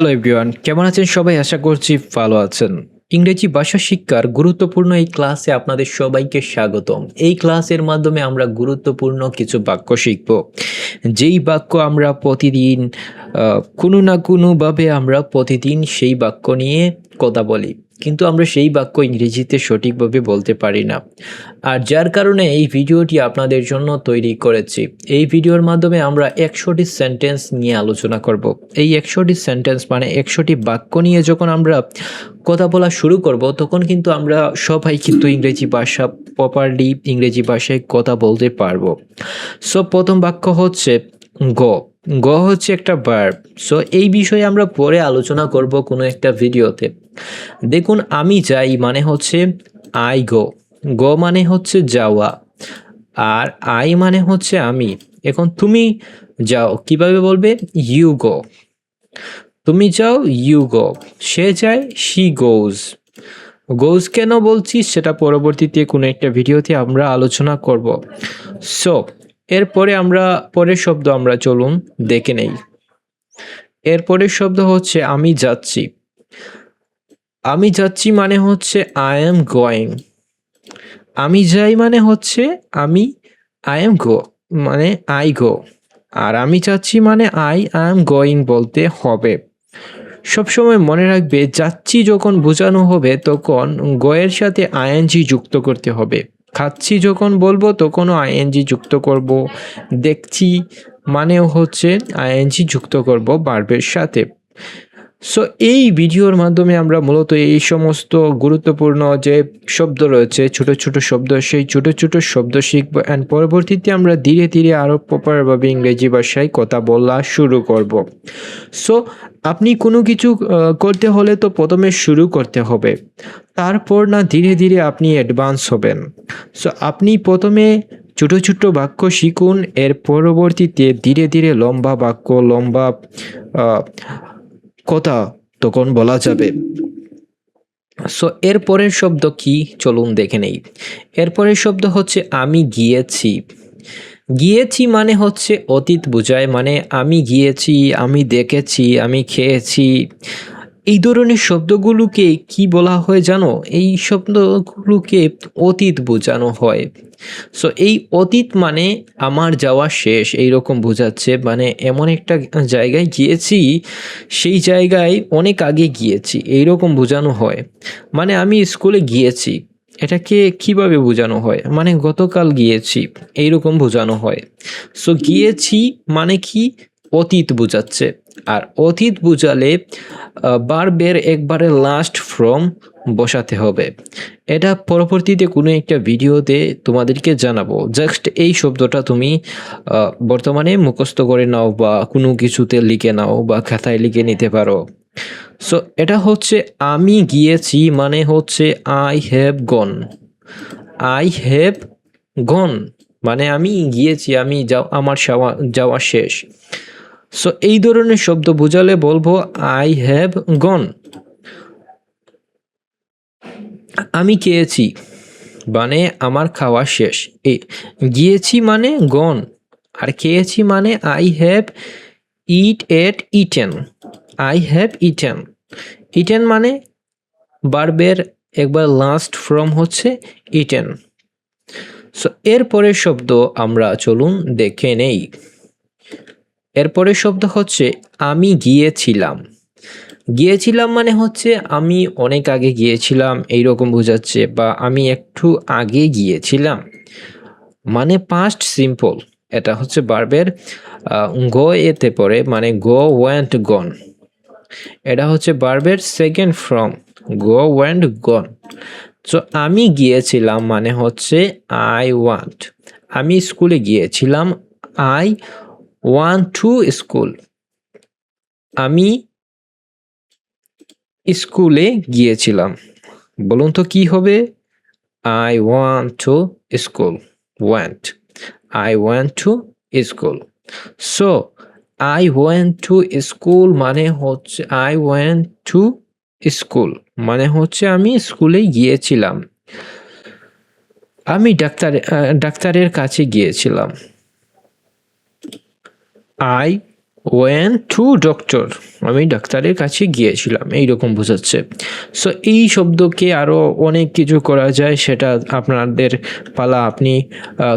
Hello everyone, কেমন আছেন সবাই? আশা করছি ভালো আছেন। ইংরেজি ভাষা শিক্ষার গুরুত্বপূর্ণ এই ক্লাসে আপনাদের সবাইকে স্বাগতম। এই ক্লাসের মাধ্যমে আমরা গুরুত্বপূর্ণ কিছু বাক্য শিখব। যেই বাক্য আমরা প্রতিদিন কোনো না কোনোভাবে আমরা প্রতিদিন সেই বাক্য নিয়ে কথা বলি। কিন্তু আমরা সেই বাক্য ইংরেজিতে সঠিকভাবে বলতে পারি না। আর যার কারণে এই ভিডিওটি আপনাদের জন্য তৈরি করেছি। এই ভিডিওর মাধ্যমে আমরা ১০০টি সেন্টেন্স নিয়ে আলোচনা করব। এই ১০০টি সেন্টেন্স মানে ১০০টি বাক্য নিয়ে যখন আমরা কথা বলা শুরু করব, তখন কিন্তু আমরা সবাই কিন্তু ইংরেজি ভাষা প্রপারলি ইংরেজি ভাষায় কথা বলতে পারবো। সো প্রথম বাক্য হচ্ছে গো। গো হচ্ছে একটা ভার্ব। সো এই বিষয়ে আমরা পরে আলোচনা করব কোনো একটা ভিডিওতে। দেখুন, আমি যাই মানে হচ্ছে আই গো। গো মানে হচ্ছে যাওয়া, আর আই মানে হচ্ছে আমি। এখন তুমি যাও কিভাবে বলবে? You go. তুমি যাও, ইউ গো। সে যায়, শি গোজ। গোজ কেন বলছি সেটা পরবর্তীতে কোনো একটা ভিডিওতে আমরা আলোচনা করব। সো এরপরে আমরা পরের শব্দ আমরা চলুন দেখে নেই। এরপরের শব্দ হচ্ছে আমি যাচ্ছি। আমি যাচ্ছি মানে হচ্ছে আই এম গোয়িং। আমি যাই মানে হচ্ছে আমি আই এম গো, মানে আই গো। আর আমি যাচ্ছি মানে আই অ্যাম গোয়িং বলতে হবে। সবসময় মনে রাখবে, যাচ্ছি যখন বোঝানো হবে তখন গো এর সাথে আইএনজি যুক্ত করতে হবে। খাচ্ছি যখন বলবো তখনও আইএনজি যুক্ত করব। দেখছি মানেও হচ্ছে আইএনজি যুক্ত করব ভার্বের সাথে। সো এই ভিডিওর মাধ্যমে আমরা মূলত এই সমস্ত গুরুত্বপূর্ণ যে শব্দ রয়েছে, ছোট ছোট শব্দ, সেই ছোট ছোট শব্দ শিখব অ্যান্ড পরবর্তীতে আমরা ধীরে ধীরে আরও প্রপারভাবে ইংরেজি ভাষায় কথা বলা শুরু করব। সো আপনি কোনো কিছু করতে হলে তো প্রথমে শুরু করতে হবে, তারপর না ধীরে ধীরে আপনি অ্যাডভান্স হবেন। সো আপনি প্রথমে ছোট ছোট বাক্য শিখুন, এর পরবর্তীতে ধীরে ধীরে লম্বা বাক্য, লম্বা কথা তখন বলা যাবে। সো এরপরের শব্দ কি চলুন দেখে নেই। এরপরের শব্দ হচ্ছে আমি গিয়েছি। গিয়েছি মানে হচ্ছে অতীত বোঝায়, মানে আমি গিয়েছি, আমি দেখেছি, আমি খেয়েছি। এই ধরনের শব্দগুলোকে কি বলা হয় জানো? এই শব্দগুলোকে অতীত বোঝানো হয়। সো এই অতীত মানে আমার যাওয়া শেষ এইরকম বোঝাচ্ছে, মানে এমন একটা জায়গায় গিয়েছি, সেই জায়গায় অনেক আগে গিয়েছি এইরকম বোঝানো হয়। মানে আমি স্কুলে গিয়েছি, এটাকে কিভাবে বোঝানো হয়? মানে গতকাল গিয়েছি এইরকম বোঝানো হয়। সো গিয়েছি মানে কি? অতীত বোঝাচ্ছে। আর অতীত বোঝালে ভার্বের একবারে লাস্ট ফর্ম বসাতে হবে। এটা পরবর্তীতে কোনো একটা ভিডিওতে তোমাদেরকে জানাবো। জাস্ট এই শব্দটা তুমি বর্তমানে মুখস্থ করে নাও, বা কোনো কিছুতে লিখে নাও, বা খাতায় লিখে নিতে পারো। সো এটা হচ্ছে আমি গিয়েছি মানে হচ্ছে I have gone. I have gone মানে আমি গিয়েছি, আমি আমার যাওয়া শেষ। সো এই ধরনের শব্দ বোঝালে বলবো আই হ্যাভ গন। আমি খেয়েছি মানে আমার খাওয়া শেষ। গিয়েছি মানে গন, আর খেয়েছি মানে I have eaten. I have eaten. Eaten মানে ভার্বের একবার লাস্ট ফর্ম হচ্ছে ইটেন। সো এরপরের শব্দ আমরা চলুন দেখে নেই। এরপরের শব্দ হচ্ছে আমি গিয়েছিলাম। গিয়েছিলাম মানে হচ্ছে আমি অনেক আগে গিয়েছিলাম এইরকম বোঝাচ্ছে, বা আমি একটু আগে গিয়েছিলাম, মানে পাস্ট সিম্পল। এটা হচ্ছে ভার্বের গো এতে পড়ে, মানে গো ওয়েন্ট গন। এটা হচ্ছে ভার্বের সেকেন্ড ফর্ম, গো ওয়েন্ট গন। সো আমি গিয়েছিলাম মানে হচ্ছে আই ওয়ান্ট। আমি স্কুলে গিয়েছিলাম, আই ওয়ান্ট টু স্কুল। আমি স্কুলে গিয়েছিলাম। বলুন তো কি হবে? I want to school. Want. I want to school. So I went to school মানে হচ্ছে আই ওয়েন্ট টু স্কুল মানে হচ্ছে আমি স্কুলে গিয়েছিলাম। আমি ডাক্তারের কাছে গিয়েছিলাম। আই ওয়েন টু ডক্টর, আমি ডাক্তারের কাছে গিয়েছিলাম, এইরকম বোঝাচ্ছে। সো এই শব্দকে আরও অনেক কিছু করা যায়, সেটা আপনাদের পালা, আপনি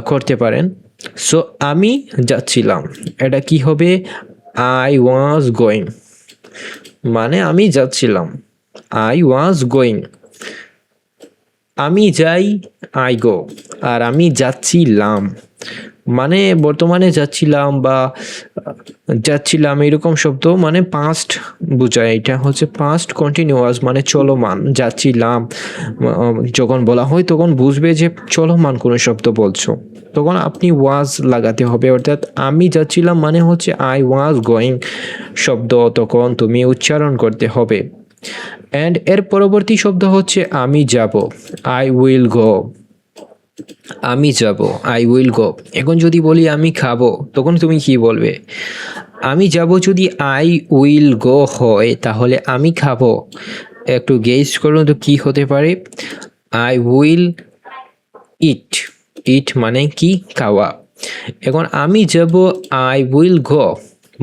করতে পারেন। সো আমি যাচ্ছিলাম, এটা কি হবে? আই ওয়াজ গোয়িং, মানে আমি যাচ্ছিলাম, আই ওয়াজ গোয়িং। আমি যাই, আই গো। আর আমি যাচ্ছিলাম মানে বর্তমানে যাচ্ছিলাম বা যাচ্ছিলাম, এরকম শব্দ মানে পাস্ট বোঝায়। এটা হচ্ছে পাস্ট কন্টিনিউয়াস, মানে চলমান। যাচ্ছিলাম যখন বলা হয় তখন বুঝবে যে চলমান কোনো শব্দ বলছো, তখন আপনি ওয়াজ লাগাতে হবে। অর্থাৎ আমি যাচ্ছিলাম মানে হচ্ছে আই ওয়াজ গোয়িং শব্দ তখন তুমি উচ্চারণ করতে হবে। অ্যান্ড এর পরবর্তী শব্দ হচ্ছে আমি যাব, আই উইল গো। আমি যাব, আই উইল গো। এখন যদি বলি আমি খাবো, তখন তুমি কি বলবে? আমি যাব যদি আই উইল গো হয়, তাহলে আমি খাবো, একটু গেস করুন তো কি হতে পারে? আই উইল ইট, ইট মানে কি? খাওয়া। এখন আমি যাব, আই উইল গো,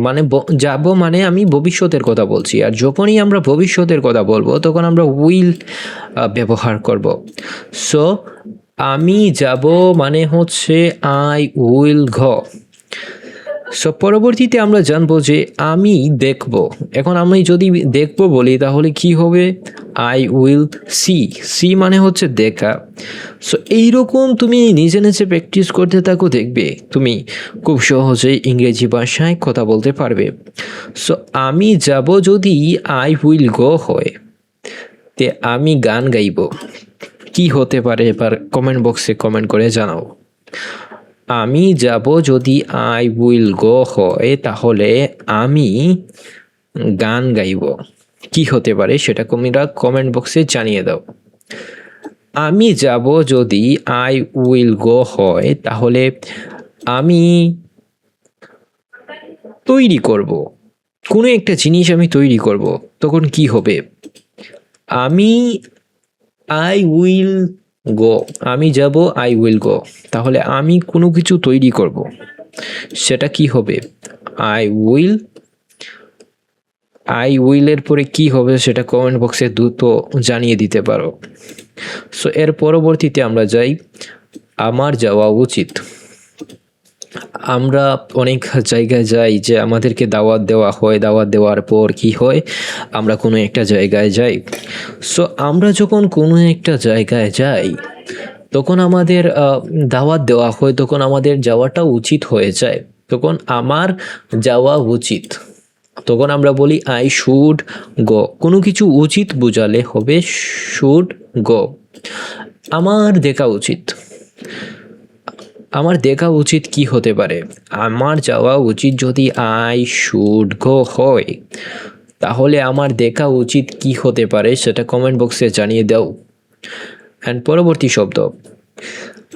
মানে যাব মানে আমি ভবিষ্যতের কথা বলছি। আর যখনই আমরা ভবিষ্যতের কথা বলবো তখন আমরা উইল ব্যবহার করব। সো আমি যাব মানে হচ্ছে আই উইল গো। সো পরবর্তীতে আমরা জানবো যে আমি দেখব। এখন আমি যদি দেখব বলি তাহলে কি হবে? আই উইল সি, সি মানে হচ্ছে দেখা। সো এইরকম তুমি নিজে নিজে প্র্যাকটিস করতে থাকো, দেখবে তুমি খুব সহজেই ইংরেজি ভাষায় কথা বলতে পারবে। সো আমি যাব যদি আই উইল গো হয়, তে আমি গান গাইব, কি হতে পারে এবার কমেন্ট বক্সে কমেন্ট করে জানাও। আমি যাব যদি আই উইল গো হয়, তাহলে আমি গান গাইব, কি হতে পারে সেটা তোমরা কমেন্ট বক্সে জানিয়ে দাও। আমি যাব যদি আই উইল গো হয়, তাহলে আমি তৈরি করব, কোনো একটা জিনিস আমি তৈরি করব, তখন কি হবে? আমি আই উইল গো, আমি যাব, আই উইল গো, তাহলে আমি কোনো কিছু তৈরি করব, সেটা কি হবে? I will. আই উইলের পরে কি হবে সেটা কমেন্ট বক্সে দ্রুত জানিয়ে দিতে পারো। সো এর পরবর্তীতে আমরা যাই, আমার যাওয়া উচিত। আমরা অনেক জায়গায় যাই যে আমাদেরকে দাওয়াত দেওয়া হয়, দাওয়াত দেওয়ার পর কি হয়? আমরা কোনো একটা জায়গায় যাই। সো আমরা যখন কোনো একটা জায়গায় যাই, তখন আমাদের দাওয়াত দেওয়া হয়, তখন আমাদের যাওয়াটা উচিত হয়ে যায়, তখন আমার যাওয়া উচিত। তখন আমরা বলি আই শুড গো। কোনো কিছু উচিত বোঝালে হবে শুড গো। আমার দেখা উচিত, আমার দেখা উচিত কি হতে পারে? আমার যাওয়া উচিত যদি আই শুড গো হয়, তাহলে আমার দেখা উচিত কি হতে পারে সেটা কমেন্ট বক্সে জানিয়ে দাও। অ্যান্ড পরবর্তী শব্দ,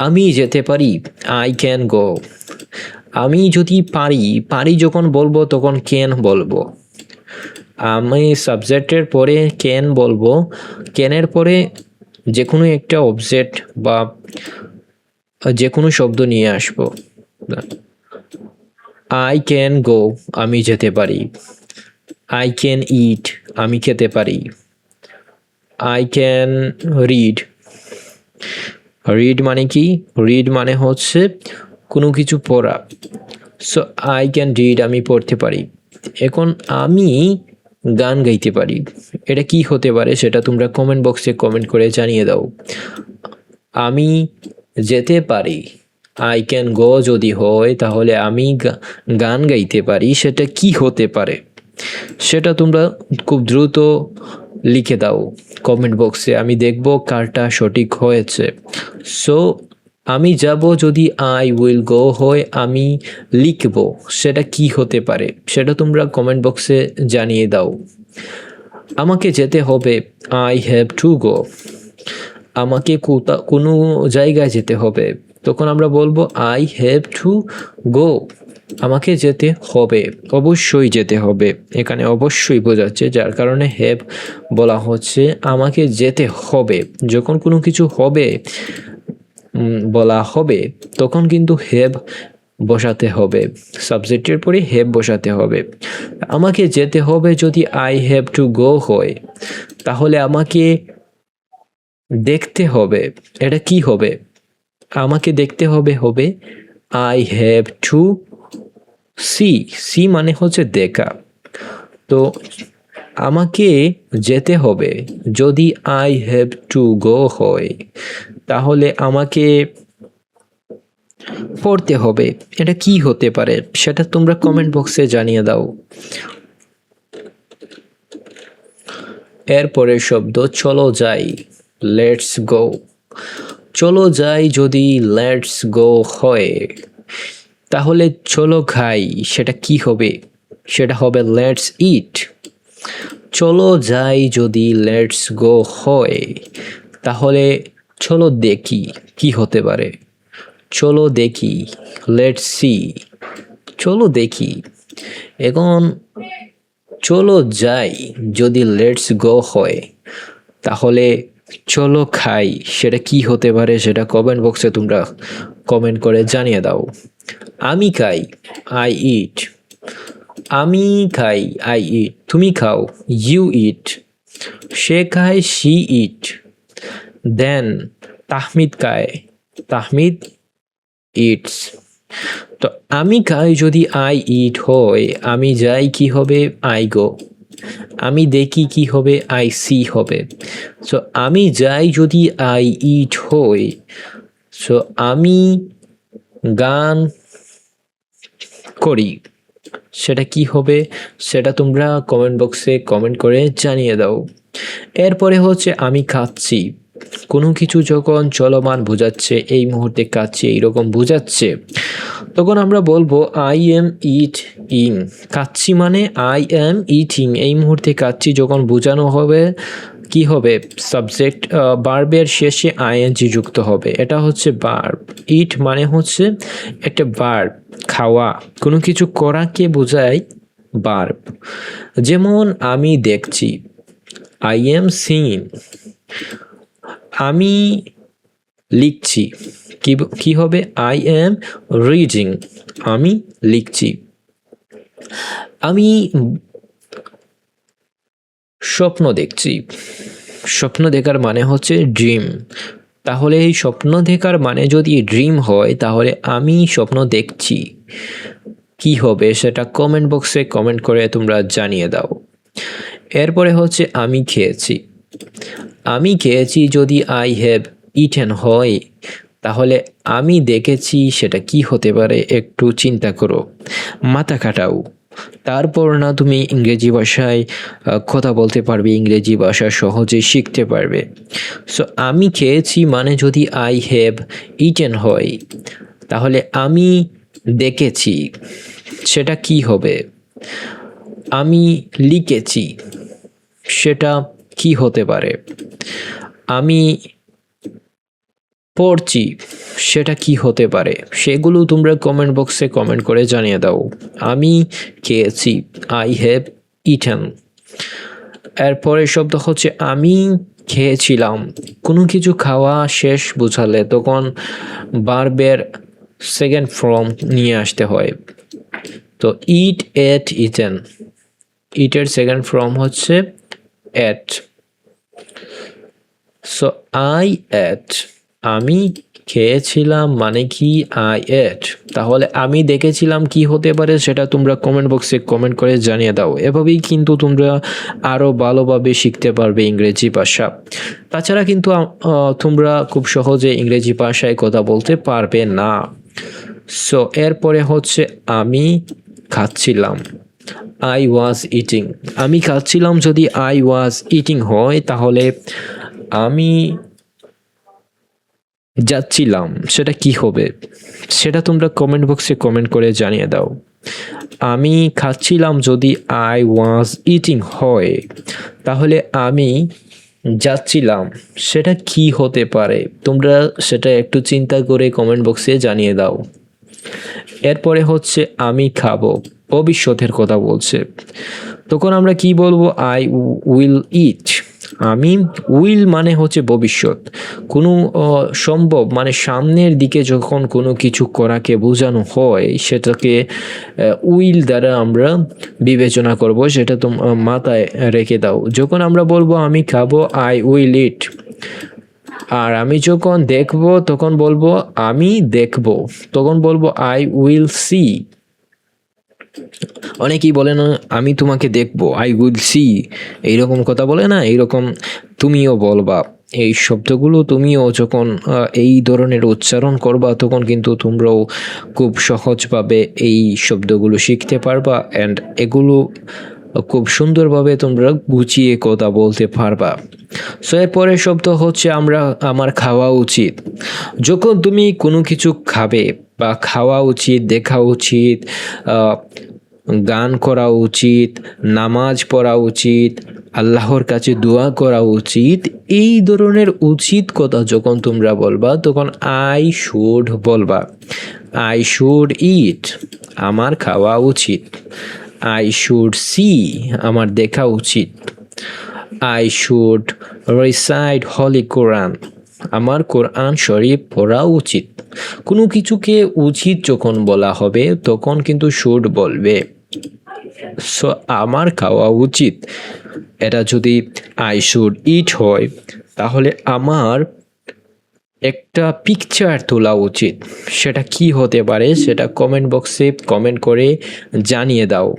আমি যেতে পারি, আই ক্যান গো। আমি যদি পারি, পারি যখন বলবো তখন ক্যান বলবো। আমি সাবজেক্টের পরে ক্যান বলবো, ক্যানের পরে যে কোনো একটা অবজেক্ট বা যে কোনো শব্দ নিয়ে আসবো। আই ক্যান গো, আমি যেতে পারি। আই ক্যান ইট, আমি খেতে পারি। আই ক্যান রিড, রিড মানে কি? রিড মানে হচ্ছে কোনো কিছু পড়া। সো আই ক্যান রিড, আমি পড়তে পারি। এখন আমি গান গাইতে পারি, এটা কি হতে পারে সেটা তোমরা কমেন্ট বক্সে কমেন্ট করে জানিয়ে দাও। আমি যেতে পারি, আই ক্যান গো যদি হয়, তাহলে আমি গান গাইতে পারি, সেটা কি হতে পারে সেটা তোমরা খুব দ্রুত লিখে দাও কমেন্ট বক্সে, আমি দেখব কারটা সঠিক হয়েছে। সো আমি যাব যদি আই উইল গো হয়, আমি লিখব, সেটা কি হতে পারে সেটা তোমরা কমেন্ট বক্সে জানিয়ে দাও। আমাকে যেতে হবে, আই হ্যাভ টু গো। আমাকে কোনো জায়গায় যেতে হবে, তখন আমরা বলবো আই হ্যাভ টু গো। আমাকে যেতে হবে, অবশ্যই যেতে হবে, এখানে অবশ্যই বোঝাচ্ছে, যার কারণে হ্যাভ বলা হচ্ছে। আমাকে যেতে হবে, যখন কোনো কিছু হবে বলা হবে তখন কিন্তু হ্যাভ বসাতে হবে, সাবজেক্টের পরে হ্যাভ বসাতে হবে। আমাকে যেতে হবে যদি আই হ্যাভ টু গো হয়, তাহলে আমাকে দেখতে হবে, এটা কি হবে? আমাকে দেখতে হবে হবে I have to see. See মানে হচ্ছে দেখা। তো আমাকে যেতে হবে যদি আই হ্যাভ টু গো হয়, তাহলে আমাকে পড়তে হবে, এটা কি হতে পারে সেটা তোমরা কমেন্ট বক্সে জানিয়ে দাও। এরপরের শব্দ চলো যাই, লেটস গো। চলো যাই যদি লেটস গো হয়, তাহলে চলো খাই সেটা কি হবে? সেটা হবে লেটস ইট। চলো যাই যদি লেটস গো হয়, তাহলে চলো দেখি কি হতে পারে? চলো দেখি, লেটস সি। চলো দেখি। এখন চলো যাই যদি লেটস গো হয়, তাহলে চলো খাই সেটা কি হতে পারে সেটা কমেন্ট বক্সে তোমরা কমেন্ট করে জানিয়ে দাও। আমি খাই, আই ইট। আমি খাই, আই ইট। তুমি খাও, ইউ ইট। সে খায়, শি ইট। দেন তাহমিদ খায়, তাহমিদ ইটস। তো আমি খাই যদি আই ইট হয়, আমি যাই কি হবে? I go. আমি দেখি কি হবে? আই সি হবে। সো আমি যাই যদি আই ইট হয়, সো আমি গান করি সেটা কি হবে? সেটা তোমরা কমেন্ট বক্সে কমেন্ট করে জানিয়ে দাও। এরপরে হচ্ছে আমি খাচ্ছি। কোনো কিছু যখন চলমান বোঝাচ্ছে, এই মুহূর্তে খাচ্ছি এইরকম বোঝাচ্ছে, তখন আমরা বলবো আই এম ইট ইং। খাচ্ছি মানে আই এম ইটিং, এই মুহূর্তে খাচ্ছি যখন বোঝানো হবে কি হবে? সাবজেক্ট ভার্বের শেষে আইএনজি যুক্ত হবে, এটা হচ্ছে ভার্ব। ইট মানে হচ্ছে একটা ভার্ব, খাওয়া, কোনো কিছু করাকে বোঝায় ভার্ব। যেমন আমি দেখছি, আই এম সিইং। আমি লিখছি, কি হবে? I am reading. আমি লিখছি। আমি স্বপ্ন দেখছি। স্বপ্ন দেখার মানে হচ্ছে ড্রিম। তাহলে এই স্বপ্ন দেখার মানে যদি ড্রিম হয়, তাহলে আমি স্বপ্ন দেখছি কি হবে সেটা কমেন্ট বক্সে কমেন্ট করে তোমরা জানিয়ে দাও। এরপরে হচ্ছে আমি খেয়েছি। আমি খেয়েছি যদি আই হ্যাভ ইটেন হয়, তাহলে আমি দেখেছি সেটা কি হতে পারে? একটু চিন্তা করো, মাথা খাটাও, তারপর না তুমি ইংরেজি ভাষায় কথা বলতে পারবে, ইংরেজি ভাষা সহজেই শিখতে পারবে। সো আমি খেয়েছি মানে যদি আই হ্যাভ ইটেন হয়, তাহলে আমি দেখেছি সেটা কি হবে? আমি লিখেছি সেটা কি হতে পারে? আমি পড়ছি সেটা কি হতে পারে? সেগুলো তোমরা কমেন্ট বক্সে কমেন্ট করে জানিয়ে দাও। আমি খেয়েছি, আই হ্যাভ ইটেন। এরপরের শব্দ হচ্ছে আমি খেয়েছিলাম। কোনো কিছু খাওয়া শেষ বোঝালে তখন ভার্বের সেকেন্ড ফর্ম নিয়ে আসতে হয়। তো ইট, এট, ইটেন। ইটের সেকেন্ড ফর্ম হচ্ছে এট। সো আই এট, আমি খেয়েছিলাম মানে কি? I ate. তাহলে আমি দেখেছিলাম কি হতে পারে সেটা তোমরা কমেন্ট বক্সে কমেন্ট করে জানিয়ে দাও। এভাবেই কিন্তু তোমরা আরও ভালোভাবে শিখতে পারবে ইংরেজি ভাষা। তাছাড়া কিন্তু তোমরা খুব সহজে ইংরেজি ভাষায় কথা বলতে পারবে না। সো এরপরে হচ্ছে আমি খাচ্ছিলাম, আই ওয়াজ ইটিং। আমি খাচ্ছিলাম যদি আই ওয়াজ ইটিং হয়, তাহলে আমি যাচ্ছিলাম সেটা কি হবে? সেটা তোমরা কমেন্ট বক্সে কমেন্ট করে জানিয়ে দাও। আমি খাচ্ছিলাম যদি আই ওয়াজ ইটিং হয়, তাহলে আমি যাচ্ছিলাম সেটা কি হতে পারে? তোমরা সেটা একটু চিন্তা করে কমেন্ট বক্সে জানিয়ে দাও। এরপরে হচ্ছে আমি খাবো, ভবিষ্যতের কথা বলছে, তখন আমরা কি বলবো? আই উইল ইট। আমি উইল মানে হচ্ছে ভবিষ্যৎ, কোনো সম্ভব মানে সামনের দিকে যখন কোনো কিছু করাকে বোঝানো হয় সেটাকে উইল দ্বারা আমরা বিবেচনা করব, সেটা তো মাথায় রেখে দাও। যখন আমরা বলবো আমি খাবো, আই উইল ইট। আর আমি যখন দেখব তখন বলবো আমি দেখব, তখন বলবো আই উইল সি। অনেকেই বলে না আমি তোমাকে দেখবো, আই উইল সি, এইরকম কথা বলে না, এইরকম তুমিও বলবা। এই শব্দগুলো তুমিও যখন এই ধরনের উচ্চারণ করবা তখন কিন্তু তোমরাও খুব সহজভাবে এই শব্দগুলো শিখতে পারবা, অ্যান্ড এগুলো খুব সুন্দরভাবে তোমরা গুছিয়ে কথা বলতে পারবা। সো এর পরের শব্দ হচ্ছে আমার খাওয়া উচিত। যখন তুমি কোনো কিছু খাবে বা খাওয়া উচিত, দেখা উচিত, গান করা উচিত, নামাজ পড়া উচিত, আল্লাহর কাছে দোয়া করা উচিত, এই ধরনের উচিত কথা যখন তোমরা বলবা তখন আই শুড বলবা। আই শুড ইট, আমার খাওয়া উচিত। আই শুড সি, আমার দেখা উচিত। আই শুড রিসাইট হলি কোরআন, আমার কোরআন শরীফ পড়া উচিত। কোনো কিছুকে উচিত যখন বলা হবে তখন কিন্তু শুড বলবে। সো আমার খাওয়া উচিত, এটা যদি আই শুড ইট হয় তাহলে আমার একটা পিকচার তোলা উচিত। সেটা কি হতে পারে সেটা কমেন্ট বক্সে কমেন্ট করে জানিয়ে দাও।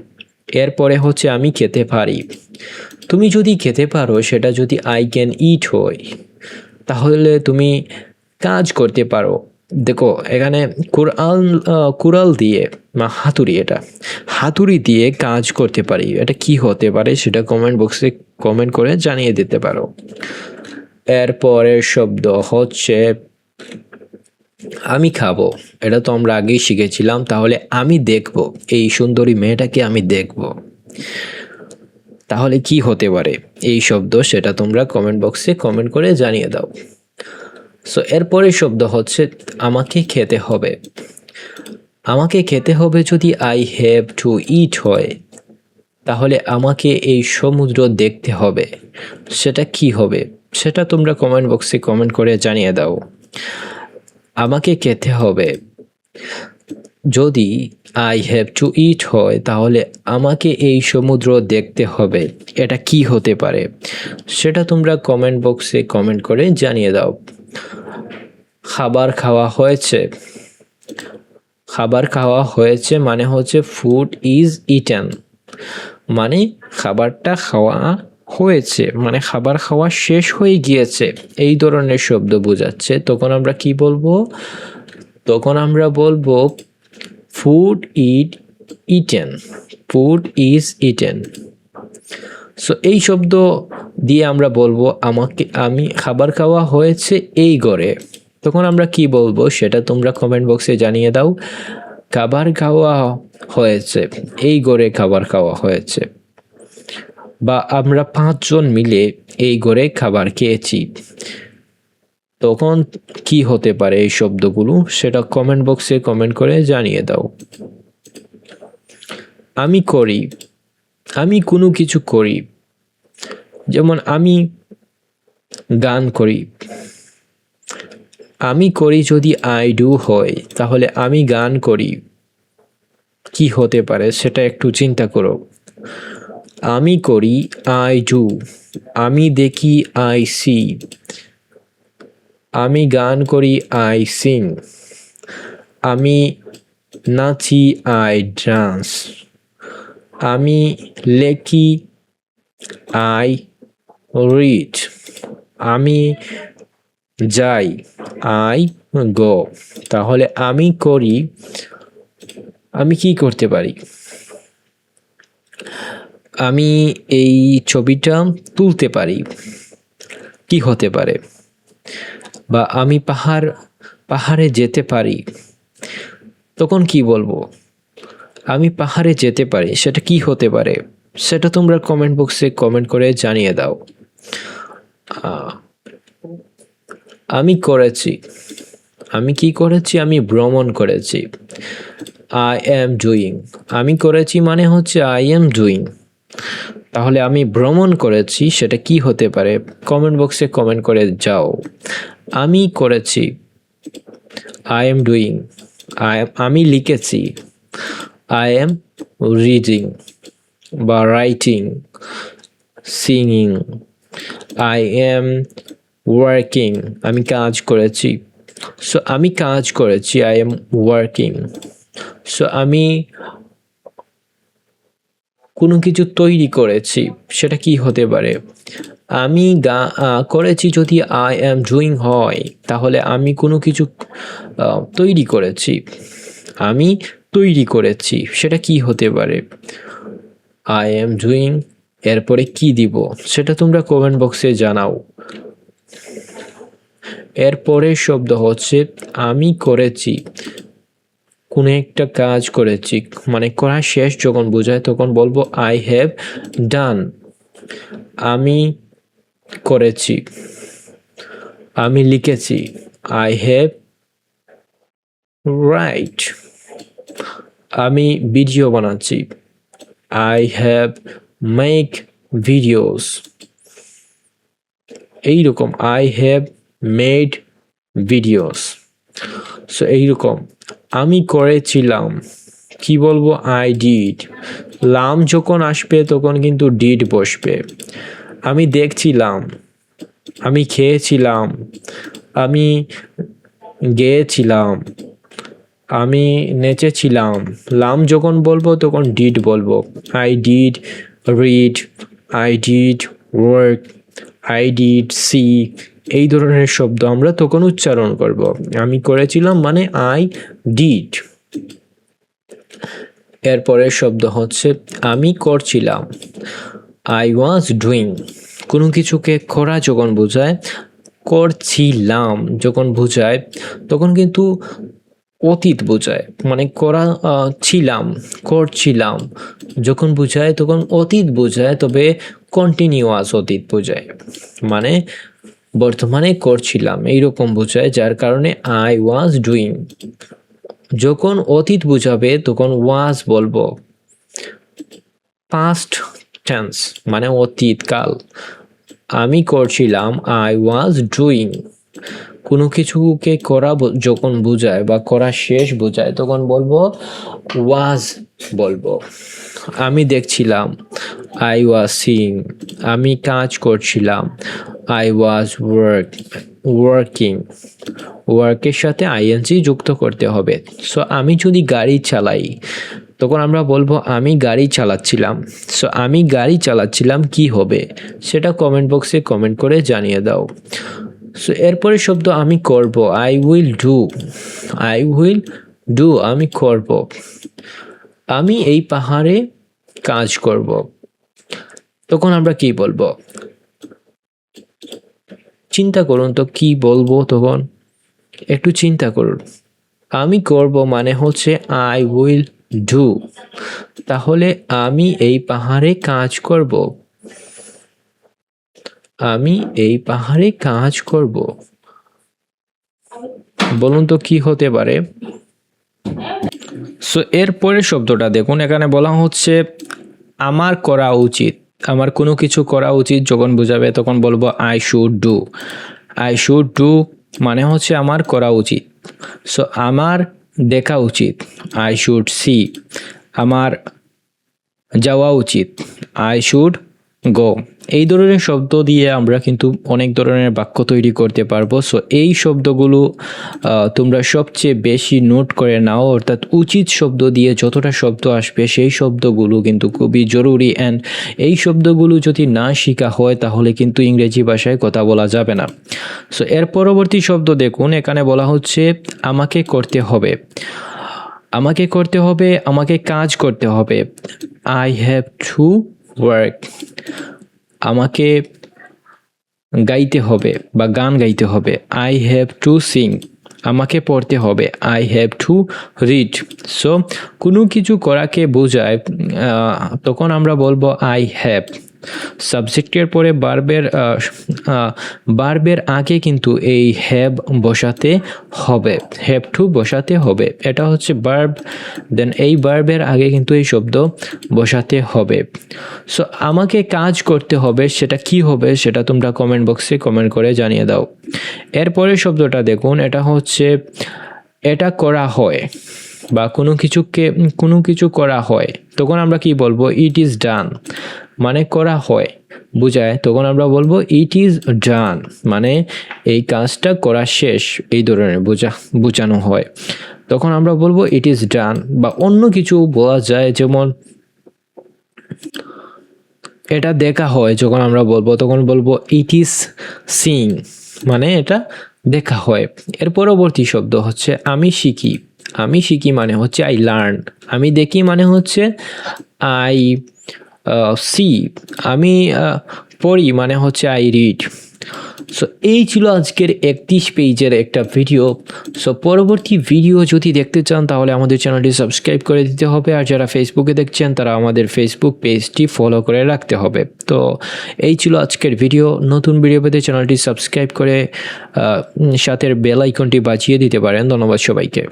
এরপরে হচ্ছে আমি খেতে পারি। তুমি যদি খেতে পারো সেটা যদি আই ক্যান ইট হয় তাহলে তুমি কাজ করতে পারো। দেখো এখানে কুড়াল দিয়ে বা হাতুড়ি, এটা হাতুড়ি দিয়ে কাজ করতে পারি, এটা কি হতে পারে সেটা কমেন্ট বক্সে কমেন্ট করে জানিয়ে দিতে পারো। এরপরের শব্দ হচ্ছে আমি খাবো। এটা তো আমরা আগেই শিখেছিলাম। তাহলে আমি দেখব, এই সুন্দরী মেয়েটাকে আমি দেখব। তাহলে কি হতে পারে এই শব্দ সেটা তোমরা কমেন্ট বক্সে কমেন্ট করে জানিয়ে দাও। সো এরপরে শব্দ হচ্ছে আমাকে খেতে হবে। আমাকে খেতে হবে যদি আই হ্যাভ টু ইট হয় তাহলে আমাকে এই সমুদ্র দেখতে হবে, সেটা কি হবে সেটা তোমরা কমেন্ট বক্সে কমেন্ট করে জানিয়ে দাও। আমাকে খেতে হবে যদি আই হ্যাভ টু ইট হয় তাহলে আমাকে এই সমুদ্র দেখতে হবে, এটা কি হতে পারে সেটা তোমরা কমেন্ট বক্সে কমেন্ট করে জানিয়ে দাও। খাবার খাওয়া হয়েছে। খাবার খাওয়া হয়েছে মানে হচ্ছে ফুড ইজ ইটেন, মানে খাবারটা খাওয়া হয়েছে, মানে খাবার খাওয়া শেষ হয়ে গিয়েছে, এই ধরনের শব্দ বোঝাচ্ছে। তখন আমরা কি বলবো? তখন আমরা বলবো food eaten, food is eaten. So এই শব্দ দিয়ে আমরা বলবো আমি খাবার খাওয়া হয়েছে এই ঘরে। তখন আমরা কি বলবো সেটা তোমরা কমেন্ট বক্সে জানিয়ে দাও। খাবার খাওয়া হয়েছে এই ঘরে, খাবার খাওয়া হয়েছে। বা আমরা 5 জন মিলে এই ঘরে খাবার খেয়েছি। তখন কি হতে পারে এই শব্দগুলো সেটা কমেন্ট বক্সে কমেন্ট করে জানিয়ে দাও। আমি করি, আমি কোনো কিছু করি, যেমন আমি গান করি। আমি করি যদি আই ডু হয় তাহলে আমি গান করি কি হতে পারে সেটা একটু চিন্তা করো। আমি করি আই ডু, আমি দেখি আই সি, আমি গান করি আই সিং, আমি নাচি আই ডান্স, আমি লেখি আই রিড, আমি যাই আই গো। তাহলে আমি করি, আমি কি করতে পারি? আমি এই ছবিটা তুলতে পারি, কি হতে পারে? বা আমি পাহাড়ে যেতে পারি, তখন কি বলবো? আমি পাহাড়ে যেতে পারি সেটা কি হতে পারে সেটা তোমরা কমেন্ট বক্সে কমেন্ট করে জানিয়ে দাও। আমি করেছি, আমি কি করেছি? আমি ভ্রমণ করেছি। আই এম ডুইং, আমি করেছি মানে হচ্ছে আই এম ডুইং। তাহলে আমি ভ্রমণ করেছি সেটা কি হতে পারে? কমেন্ট বক্সে কমেন্ট করে যাও। আমি করেছি, আই এম ডুইং। আমি লিখেছি, আই এম রিডিং বা writing, singing. I am working, আমি কাজ করেছি। সো আমি কাজ করেছি, আই এম ওয়ার্কিং। সো আমি কোনো কিছু তৈরি করেছি, সেটা কি হতে পারে? আমি করেছি যদি আই অ্যাম ডুইং হয়, তাহলে আমি কোনো কিছু তৈরি করেছি। আমি তৈরি করেছি, সেটা কি হতে পারে? আই অ্যাম ডুইং, এরপরে কি দিব সেটা তোমরা কমেন্ট বক্সে জানাও। এরপরে শব্দ হচ্ছে আমি করেছি, কোনো একটা কাজ করেছি, মানে করা শেষ যখন বোঝায় তখন বলবো আই হ্যাভ ডান। আমি করেছি, আমি লিখেছি, আই হ্যাভ রাইট। আমি ভিডিও বানাচ্ছি, আই হ্যাভ মেক ভিডিওস। এইরকম I have made videos. So এইরকম আমি করেছিলাম, কি বলবো? I did. লাম যখন আসবে তখন কিন্তু ডিড বসবে। আমি দেখছিলাম, আমি খেয়েছিলাম, আমি গেয়েছিলাম, আমি নেচেছিলাম। লাম যখন বলবো তখন ডিড বলবো। I did read, I did work, I did see. এই ধরনের শব্দ আমরা তখন উচ্চারণ করব। আমি করেছিলাম মানে আই ডিড। এরপরের শব্দ হচ্ছে আমি করছিলাম, আই ওয়াজ ডুইং। কোনো কিছুকে করা যখন বোঝায়, করছিলাম যখন বোঝায় তখন কিন্তু অতীত বোঝায়, মানে করা ছিলাম, করছিলাম যখন বোঝায় তখন অতীত বোঝায়, তবে কন্টিনিউয়াস অতীত বোঝায়, মানে বর্তমানে করছিলাম এইরকম বোঝায়, যার কারণে আই ওয়াজ ডুইং। যখন অতীত বোঝাবে তখন ওয়াজ বলবো। পাস্ট টেন্স মানে অতীতকাল। আমি করছিলাম, আই ওয়াজ ডুইং। কোনো কিছুকে করা যখন বোঝায় বা করা শেষ বোঝায় তখন বলবো ওয়াজ বলবো। আমি দেখছিলাম, আই ওয়াজ সিইং। আমি কাজ করছিলাম, আই ওয়াজ ওয়ার্কিং। ওয়ার্কের সাথে আইএনজি যুক্ত করতে হবে। সো আমি যদি গাড়ি চালাই তখন আমরা বলবো আমি গাড়ি চালাচ্ছিলাম। সো আমি গাড়ি চালাচ্ছিলাম কি হবে সেটা কমেন্ট বক্সে কমেন্ট করে জানিয়ে দাও। সো এরপরে শব্দ আমি করব, I will do. I will do, আমি করব। আমি এই পাহাড়ে কাজ করব, তখন আমরা কি বলবো? চিন্তা করুন তো কি বলবো তখন, একটু চিন্তা করুন। আমি করব মানে হচ্ছে আই উইল ডু, তাহলে আমি এই পাহাড়ে কাজ করব। আমি এই পাহাড়ে কাজ করব, বলুন তো কি হতে পারে? সো এর পরের শব্দটা দেখুন, এখানে বলা হচ্ছে আমার করা উচিত। আমার কোনো কিছু করা উচিত যখন বোঝাবে তখন বলবো I should do. I should do মানে হচ্ছে আমার করা উচিত। সো আমার দেখা উচিত, আই শুড সি। আমার যাওয়া উচিত, আই শুড গো। এই ধরনের শব্দ দিয়ে আমরা কিন্তু অনেক ধরনের বাক্য তৈরি করতে পারবো। সো এই শব্দগুলো তোমরা সবচেয়ে বেশি নোট করে নাও, অর্থাৎ উচিত শব্দ দিয়ে যতটা শব্দ আসবে সেই শব্দগুলো কিন্তু খুবই জরুরি। অ্যান্ড এই শব্দগুলো যদি না শেখা হয় তাহলে কিন্তু ইংরেজি ভাষায় কথা বলা যাবে না। সো এর পরবর্তী শব্দ দেখুন, এখানে বলা হচ্ছে আমাকে করতে হবে। আমাকে করতে হবে, আমাকে কাজ করতে হবে। I have to work. আমাকে গাইতে হবে বা গান গাইতে হবে, আই হ্যাভ টু সিং। আমাকে পড়তে হবে, I have to read. So কোনো কিছু করাকে বোঝায় তখন আমরা বলবো আই হ্যাভ। সাবজেক্টের পরে ভার্বের আগে কিন্তু এই হ্যাভ বসাতে হবে, হ্যাভ টু বসাতে হবে। এটা হচ্ছে ভার্ব, দেন এই ভার্বের আগে কিন্তু এই শব্দ বসাতে হবে। সো আমাকে কাজ করতে হবে, সেটা কি হবে সেটা তোমরা কমেন্ট বক্সে কমেন্ট করে জানিয়ে দাও। এরপরে শব্দটা দেখুন, এটা হচ্ছে এটা করা হয় বা কোনো কিছু করা হয়, তখন আমরা কি বলবো? ইট ইজ ডান, মানে করা হয় বুঝায়, তখন আমরা বলবো ইট ইজ ডান, মানে এই কাজটা করা শেষ, এই ধরনের বোঝানো হয়, তখন আমরা বলবো ইট ইজ ডান। বা অন্য কিছু বলা যায়, যেমন এটা দেখা হয়, যখন আমরা বলবো তখন বলবো ইট ইজ সিং, মানে এটা দেখা হয়। এর পরবর্তী শব্দ হচ্ছে আমি শিখি। আমি শিখি মানে হচ্ছে আই লার্ন। আমি দেখি মানে হচ্ছে আই সি। আমি পড়ি মানে হচ্ছে আই রিড। সো এই ছিল আজকের 31 পেজের একটা ভিডিও। সো পরবর্তী ভিডিও যদি দেখতে চান তাহলে আমাদের চ্যানেলটি সাবস্ক্রাইব করে দিতে হবে, আর যারা ফেসবুকে দেখছেন তারা আমাদের ফেসবুক পেজটি ফলো করে রাখতে হবে। তো এই ছিল আজকের ভিডিও। নতুন ভিডিও পেতে চ্যানেলটি সাবস্ক্রাইব করে সাথে বেল আইকনটি বাজিয়ে দিতে পারেন। ধন্যবাদ সবাইকে।